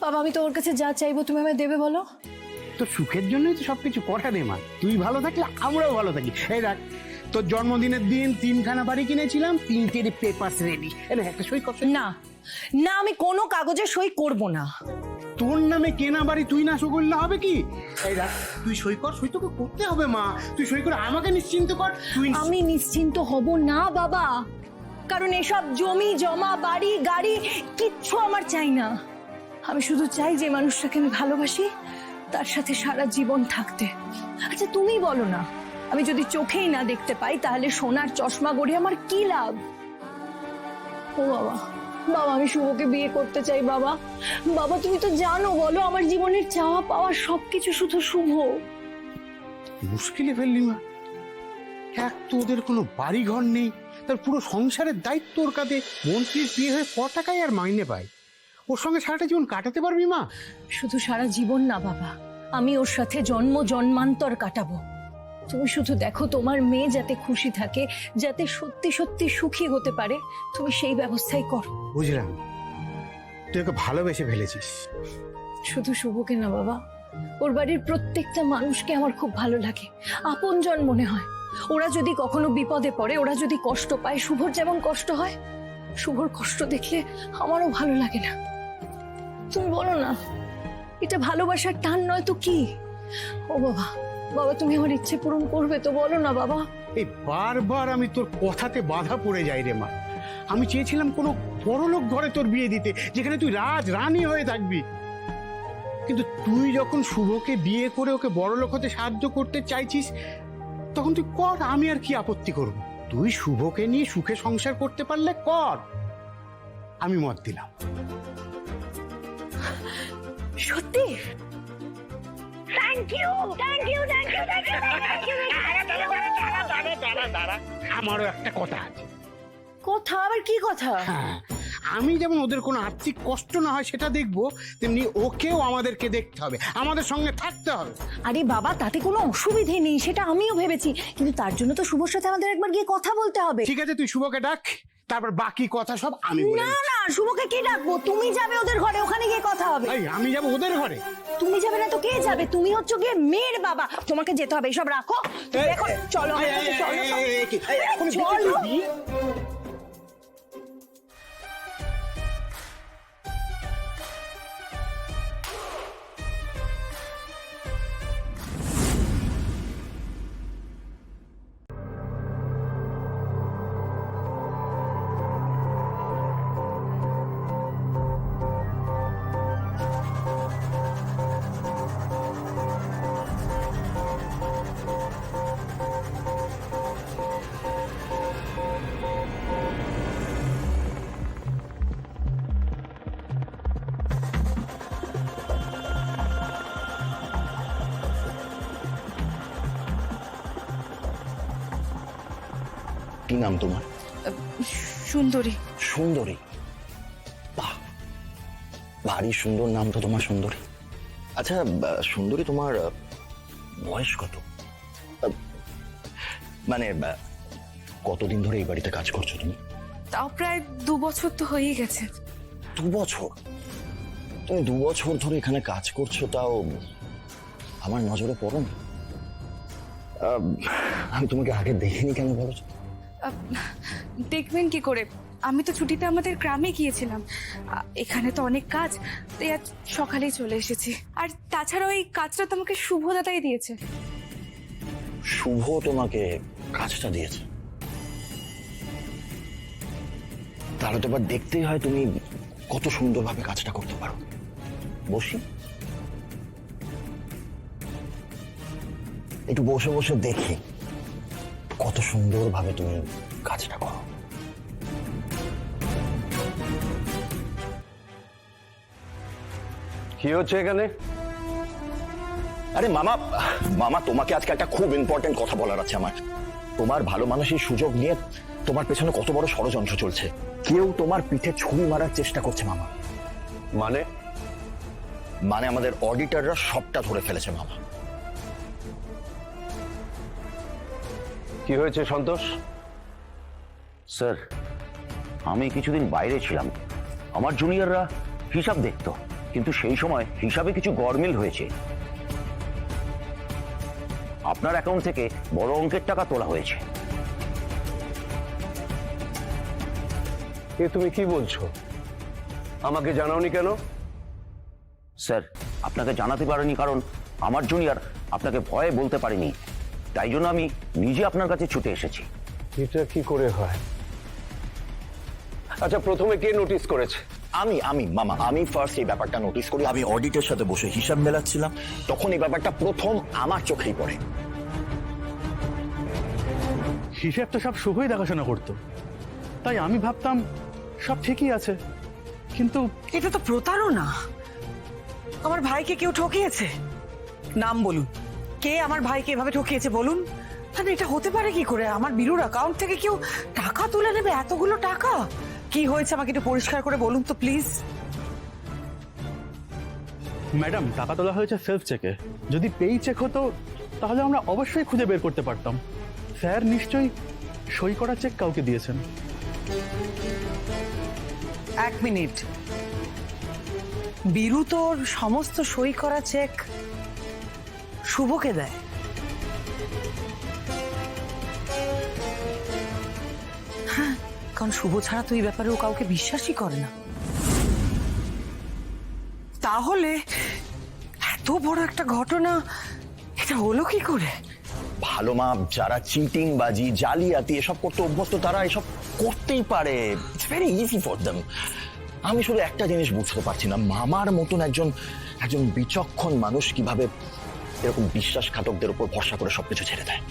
বাবা আমি তো ওর কাছে যা চাইবো তুমি আমায় দেবে বলো। তোর সুখের জন্যই তো সবকিছু করা রে মা। তুই ভালো থাকলে আমরাও ভালো থাকি। এই দেখ, তোর জন্মদিনের দিন 3খানা বাড়ি কিনেছিলাম, 3টের পেপারস রেডি। এনে একটা সই কর। না না, আমি কোনো কাগজে সই করব না। তোর নামে কেনা বাড়ি তুই না সই করলে হবে কি? এই দেখ, তুই সই কর। সই তোকে করতে হবে মা। তুই সই করে আমাকে নিশ্চিন্ত কর। তুই আমি নিশ্চিন্ত হব না বাবা, কারণ এসব জমি জমা বাড়ি গাড়ি কিচ্ছু আমার চাই না। আমি শুধু চাই যে মানুষটাকে আমি ভালোবাসি তার সাথে সারা জীবন থাকতে। আচ্ছা তুমি বলো না, আমি যদি চোখেই না দেখতে পাই তাহলে সোনার চশমা গড়ে আমার কি লাভ? ও বাবা, বাবা আমি শুভকে বিয়ে করতে চাই। বাবা বাবা তুমি তো জানো, বলো আমার জীবনের চাওয়া পাওয়া সবকিছু শুধু শুভ। মুশকিলে ফেললি মা। এক তো ওদের কোনো বাড়ি ঘর নেই, তার পুরো সংসারের দায়িত্ব ওর কাঁধে। মন্ত্রীর বিয়ে হয়ে ক টাকায় আর মাইনে পায়? ওর সঙ্গে সারাটা জীবন কাটাতে পারবি মা? শুধু সারা জীবন না বাবা, আমি ওর সাথে জন্ম জন্মান্তর কাটাবো। তুমি শুধু দেখো তোমার মেয়ে যাতে খুশি থাকে, যাতে সত্যি সত্যি সুখী হতে পারে, তুমি সেই ব্যবস্থাই করো। বুঝলাম, তুই ওকে ভালোবেসে ফেলেছিস। শুধু শুভকে না বাবা, ওর বাড়ির প্রত্যেকটা মানুষকে আমার খুব ভালো লাগে, আপনজন মনে হয়। ওরা যদি কখনো বিপদে পড়ে, ওরা যদি কষ্ট পায়, শুভর যেমন কষ্ট হয়, শুভর কষ্ট দেখলে আমারও ভালো লাগে না। তুমি বলো না, এটা ভালোবাসার টান নয় তো কি? ও বাবা, বাবা তুমি আমার ইচ্ছে পূরণ করবে তো? বলো না বাবা। এই বারবার আমি তোর কথাতে বাধা পড়ে যাই রে মা। আমি চেয়েছিলাম কোনো বড়লোক ঘরে তোর বিয়ে দিতে, যেখানে তুই রাজ রানী হয়ে থাকবি। কিন্তু তুই যখন শুভকে বিয়ে করে ওকে বড়লোক হতে সাহায্য করতে চাইছিস, তখন তুই কর, আমি আর কি আপত্তি করব? তুই শুভকে নিয়ে সুখে সংসার করতে পারলে কর, আমি মত দিলাম। সত্যি? Thank you thank you thank you thank you. আমারও একটা কথা আছে। কথা? আবার কি কথা? হ্যাঁ, আমি যেমন ওদের কোনো আর্থিক কষ্ট না হয় সেটা দেখবো, তেমনি ওকেও আমাদেরকে দেখতে হবে, আমাদের সঙ্গে থাকতে হবে। আরে বাবা তাতে কোনো অসুবিধে নেই, সেটা আমিও ভেবেছি, কিন্তু তার জন্য তো শুভর সাথে আমাদের একবার গিয়ে কথা বলতে হবে। ঠিক আছে, তুই শুভকে ডাক, তারপর বাকি কথা সব আমি বলে না দিচ্ছি। না, শুভকে কি ডাকবো? তুমি যাবে ওদের ঘরে, ওখানে গিয়ে কথা হবে। এই, আমি যাবো ওদের ঘরে? তুমি যাবে না তো কে যাবে? তুমি হচ্ছে গিয়ে মেয়ের বাবা, তোমাকে যেতে হবে। এসব রাখো, দেখো চলো আমার সাথে, চলো চলো। কি নাম তোমার? সুন্দরী। সুন্দরী? বাহ, ভারী সুন্দর নাম তো তোমার, সুন্দরী। আচ্ছা সুন্দরী, তোমার বয়স কত? মানে কতদিন ধরে এই বাড়িতে কাজ করছো তুমি? তাও প্রায় 2 বছর তো হয়েই গেছে। 2 বছর? তুমি 2 বছর ধরে এখানে কাজ করছো, তাও আমার নজরে পড়োনি? আমি তোমাকে আগে দেখিনি কেন বলো তো? দেখবেন কি করে, আমি তো ছুটিতে আমাদের গ্রামে গিয়েছিলাম। এখানে তো অনেক কাজ, তাই আজ সকালেই চলে এসেছি। আর তাছাড়া ওই কাজটা তো আমাকে শুভ দাদাই দিয়েছে। শুভ তোমাকে কাজটা দিয়েছে? তাহলে তো এবার দেখতেই হয় তুমি কত সুন্দরভাবে কাজটা করতে পারো। বসি, একটু বসে বসে দেখি কত সুন্দরভাবে তুমি কাজটা করো। কি হচ্ছে এখানে? আরে মামা, মামা তোমাকে আজকে একটা খুব ইম্পর্টেন্ট কথা বলার আছে আমার। তোমার ভালো মানুষের সুযোগ নিয়ে তোমার পেছনে কত বড় ষড়যন্ত্র চলছে। কেউ তোমার পিঠে ছুরি মারার চেষ্টা করছে মামা। মানে? মানে আমাদের অডিটররা সবটা ধরে ফেলেছে মামা। কি হয়েছে সন্তোষ? স্যার, আমি কিছুদিন বাইরে ছিলাম, আমার জুনিয়ররা হিসাব দেখতো, কিন্তু সেই সময় হিসাবে কিছু গড়মিল হয়েছে। আপনার অ্যাকাউন্ট থেকে বড় অঙ্কের টাকা তোলা হয়েছে। এ তুমি কি বলছো? আমাকে জানাওনি কেন? স্যার, আপনাকে জানাতে পারিনি কারণ আমার জুনিয়র আপনাকে ভয়ে বলতে পারেনি, তাই জন্য আমি নিজে আপনার কাছে ছুটে এসেছি। এটা কি করে হয়? আচ্ছা, প্রথমে কে নোটিস করেছে? আমি মামা, আমি ফার্স্ট এই ব্যাপারটা নোটিস করি। আমি অডিটের সাথে বসে হিসাব মেলাচ্ছিলাম, তখন এই ব্যাপারটা প্রথম আমার চোখেই পড়ে। হিসেব তো সব শুভই দেখাশোনা করতো, তাই আমি ভাবতাম সব ঠিকই আছে। কিন্তু এটা তো প্রতারণা। আমার ভাইকে কেউ ঠকিয়েছে। নাম বলুন, কে আমার ভাইকে এভাবে ঠকিয়েছে বলুন। তাহলে এটা হতে পারে কি করে? আমার বীরুর অ্যাকাউন্ট থেকে কেউ টাকা তুলে নেবে? এতগুলো টাকা কি হয়েছে আমাকে একটু পরিষ্কার করে বলুন তো প্লিজ। ম্যাডাম, টাকা তোলা হয়েছে সেলফ চেকে। যদি পেই চেক হতো তাহলে আমরা অবশ্যই খুঁজে বের করতে পারতাম। স্যার নিশ্চয়ই সই করা চেক কাউকে দিয়েছেন। এক মিনিট, বীরু তোর সমস্ত সই করা চেক শুভকে দেয়? হ্যাঁ, কারণ শুভ ছাড়া তো এই ব্যাপারে ও কাউকে বিশ্বাসই করে না। তাহলে এত বড় একটা ঘটনা এটা হলো কি করে? ভালো মা, যারা চিটিং বাজি জালিয়াতি এসব করতে অভ্যস্ত তারা এসব করতেই পারে। It's very easy for them. আমি শুধু একটা জিনিস বুঝতে পারছি না, মামার মতন একজন বিচক্ষণ মানুষ কিভাবে এরকম বিশ্বাসঘাতকদের উপর ভরসা করে সবকিছু ছেড়ে দেয়।